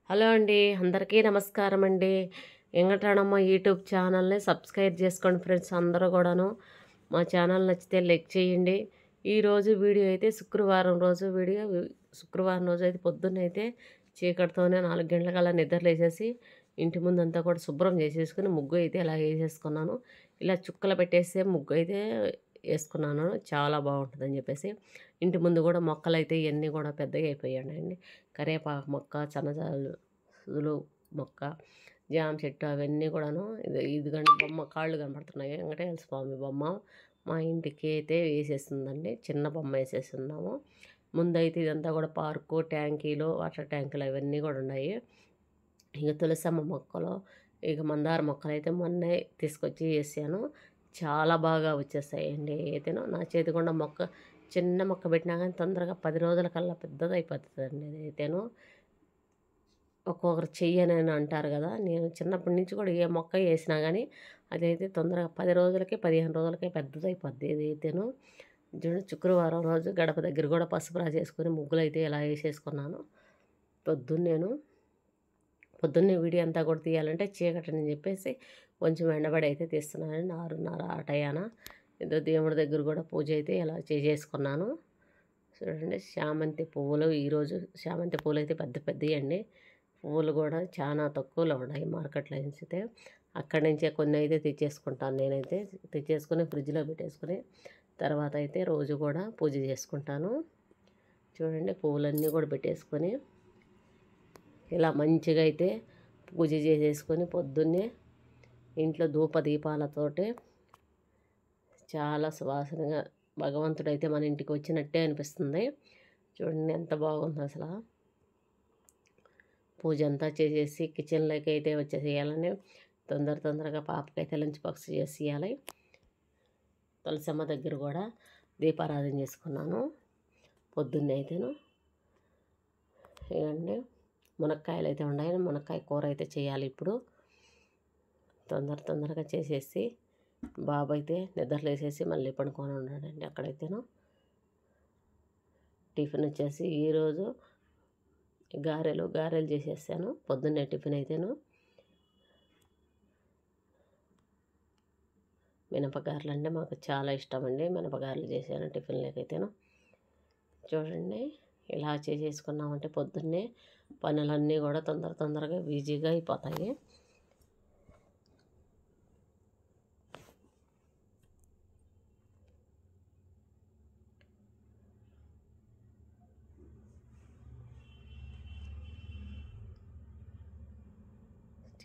Hello అండి, అందరికీ నమస్కారం అండి. వెంకటరమణ యూట్యూబ్ ఛానల్ని సబ్స్క్రైబ్ చేసుకోండి ఫ్రెండ్స్. అందరూ కూడాను మా ఛానల్ నచ్చితే లైక్ చేయండి. ఈరోజు వీడియో అయితే శుక్రవారం రోజు వీడియో. శుక్రవారం రోజు అయితే పొద్దున్నైతే చీకటితోనే 4 గంటలకల్లా నిద్రలేసేసి ఇంటి ముందంతా కూడా శుభ్రం చేసేసుకుని ముగ్గు అయితే ఇలా వేసేసుకున్నాను. ఇలా చుక్కలు పెట్టేస్తే ముగ్గు అయితే వేసుకున్నాను. చాలా బాగుంటుందని చెప్పేసి ఇంటి ముందు కూడా మొక్కలు అయితే ఇవన్నీ కూడా పెద్దగా అయిపోయాయండి. కరివేపాకు మొక్క, సన్నజాజులు మొక్క, జామ చెట్టు అవన్నీ కూడాను ఇదిగండి బొమ్మ కాళ్ళు కనపడుతున్నాయి. వెంకటేశ్వర స్వామి బొమ్మ మా ఇంటికి అయితే వేసేస్తుందండి. చిన్న బొమ్మ వేసేస్తున్నాము. ముందైతే ఇదంతా కూడా పార్కు, ట్యాంకీలు, వాటర్ ట్యాంకులు అవన్నీ కూడా ఉన్నాయి. ఇక తులసమ్మ మొక్కలు, ఇక మందార మొక్కలు అయితే మొన్నే తీసుకొచ్చి వేసాను. చాలా బాగా వచ్చేస్తాయండి. అయితేను నా చేతికొండ మొక్క చిన్న మొక్క పెట్టినా కానీ తొందరగా 10 రోజుల కల్లా పెద్దదైపోతుందండి. అయితేను ఒక్కొక్కరు చెయ్యనని అంటారు కదా, నేను చిన్నప్పటి నుంచి కూడా ఏ మొక్క వేసినా కానీ అదైతే తొందరగా 10 రోజులకి 15 రోజులకే పెద్దదైపోద్ది. ఇదైతేను శుక్రవారం రోజు గడప దగ్గర కూడా పసుపు రాసేసుకొని ముగ్గులు అయితే ఇలా వేసేసుకున్నాను. పొద్దున్నే వీడియో అంతా కూడా తీయాలంటే చీకటని చెప్పేసి కొంచెం ఎండబడి అయితే తీస్తున్నాను. 6:30 ఆ టయాన ఏదో దేవుడి దగ్గర కూడా పూజ అయితే ఇలా చేసేసుకున్నాను. చూడండి, చామంతి పువ్వులు. ఈరోజు చామంతి పువ్వులు అయితే పెద్ద పెద్దవి అండి. పువ్వులు కూడా చాలా తక్కువలో ఉన్నాయి మార్కెట్లో అయితే. అక్కడి నుంచే కొన్ని అయితే తెచ్చేసుకుంటాను. నేనైతే తెచ్చేసుకుని ఫ్రిడ్జ్లో పెట్టేసుకుని తర్వాత అయితే రోజు కూడా పూజ చేసుకుంటాను. చూడండి, పువ్వులన్నీ కూడా పెట్టేసుకొని ఇలా మంచిగా అయితే పూజ చేసేసుకొని పొద్దున్నే ఇంట్లో ధూప దీపాలతోటి చాలా సువాసనగా భగవంతుడైతే మన ఇంటికి వచ్చినట్టే అనిపిస్తుంది. చూడండి ఎంత బాగుంది అసలు. పూజ అంతా చేసేసి కిచెన్లోకి అయితే వచ్చేసేయాలని తొందరగా పాపకైతే లంచ్ బాక్స్ చేసేయాలి. తులసమ్మ దగ్గర కూడా దీపారాధన చేసుకున్నాను పొద్దున్నే అయితేను. ఇవ్వండి, మునక్కాయలు అయితే ఉన్నాయి. మునక్కాయ కూర అయితే చేయాలి ఇప్పుడు. తొందరగా చేసేసి బాబు అయితే నిద్రలేసేసి మళ్ళీ పడుకొని ఉన్నాడండి అక్కడైతేను. టిఫిన్ వచ్చేసి ఈరోజు గారెలు చేసేసాను పొద్దున్నే టిఫిన్ అయితేను. మినపగారెలు అంటే మాకు చాలా ఇష్టం అండి. మినపగారెలు చేశాను టిఫిన్లోకైతేను. చూడండి, ఇలా చేసేసుకున్నామంటే పొద్దున్నే పనులన్నీ కూడా తొందరగా ఈజీగా అయిపోతాయి.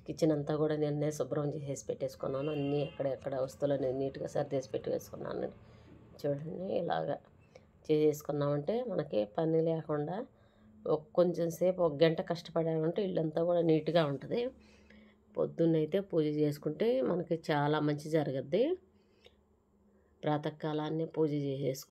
కిచెన్ అంతా కూడా నిన్నే శుభ్రం చేసేసి పెట్టేసుకున్నాను. అన్నీ ఎక్కడ వస్తువులని నీట్గా సర్దేసి పెట్టేసుకున్నాను. చూడండి, ఇలాగా చేసేసుకున్నామంటే మనకి పని లేకుండా కొంచెం సేపు 1 గంట కష్టపడామంటే ఇల్లంతా కూడా నీట్గా ఉంటుంది. పొద్దున్నైతే పూజ చేసుకుంటే మనకి చాలా మంచి జరుగుద్ది. ప్రాతకాలాన్ని పూజ చేసేసుకుంటే